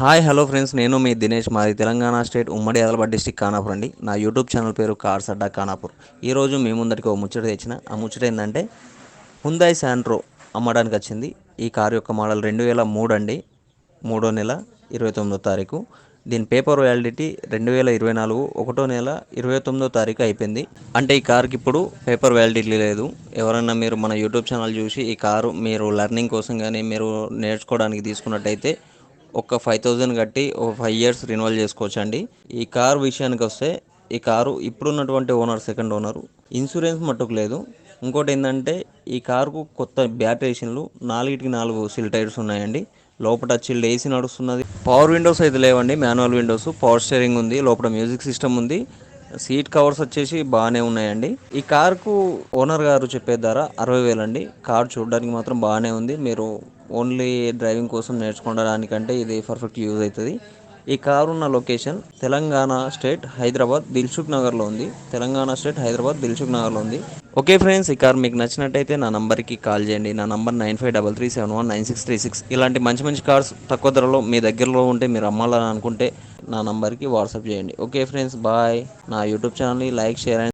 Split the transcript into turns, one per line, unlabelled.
Hi hello friends, నేను మీ దినేష్. మాది Telangana state ఉమ్మడి ఆదిలాబాద్ డిస్టిక్ ఖానాపూర్ అండి. నా యూట్యూబ్ ఛానల్ పేరు కార్స్ అడ్డా ఖానాపూర్. ఈరోజు మీ ముందరికి ఒక ముచ్చట తెచ్చిన. ఆ ముచ్చట ఏంటంటే హుందాయ్ శాంట్రో అమ్మడానికి వచ్చింది. ఈ కారు యొక్క మోడల్ 2003 అండి. 3వ నెల 29వ తారీఖు. దీని పేపర్ వ్యాలిడిటీ 2024 1వ నెల 29వ తారీఖు అయిపోయింది. అంటే ఈ కార్కి ఇప్పుడు పేపర్ వ్యాలిడిటీ లేదు. ఎవరైనా మీరు మన యూట్యూబ్ ఛానల్ చూసి ఈ కారు మీరు లెర్నింగ్ కోసం కానీ మీరు నేర్చుకోవడానికి తీసుకున్నట్టయితే ఒక 5000 కట్టి ఒక 5 ఇయర్స్ రిన్యువల్ చేసుకోవచ్చండి. ఈ కారు విషయానికి వస్తే ఈ కారు ఇప్పుడున్నటువంటి ఓనర్ సెకండ్ ఓనరు. ఇన్సూరెన్స్ మట్టుకు లేదు. ఇంకోటి ఏంటంటే ఈ కారుకు కొత్త బ్యాటరీషన్లు 4కి 4 సిల్ టైర్స్ ఉన్నాయండి. లోపల చిల్డ్ ఏసీ నడుస్తున్నది. పవర్ విండోస్ అయితే లేవండి, మాన్యువల్ విండోస్. పవర్ స్టీరింగ్ ఉంది, లోపల మ్యూజిక్ సిస్టమ్ ఉంది. సీట్ కవర్స్ వచ్చేసి బాగానే ఉన్నాయండి. ఈ కార్కు ఓనర్ గారు చెప్పే ధర 60,000 అండి. కార్ చూడడానికి మాత్రం బాగానే ఉంది. మీరు ఓన్లీ డ్రైవింగ్ కోసం నేర్చుకోవడానికంటే ఇది పర్ఫెక్ట్ యూజ్ అవుతుంది. ఈ కారు ఉన్న లొకేషన్ తెలంగాణ స్టేట్ హైదరాబాద్ దిల్సుఖ్ నగర్లో ఉంది. ఓకే ఫ్రెండ్స్, ఈ కార్ మీకు నచ్చినట్టయితే నా నంబర్కి కాల్ చేయండి. నా నంబర్ 9533719636. ఇలాంటి మంచి మంచి కార్స్ తక్కువ ధరలో మీ దగ్గరలో ఉంటే మీరు అమ్మాలని అనుకుంటే నా నంబర్కి వాట్సాప్ చేయండి. Okay friends, bye. నా యూట్యూబ్ ఛానల్ని లైక్, షేర్ అండ్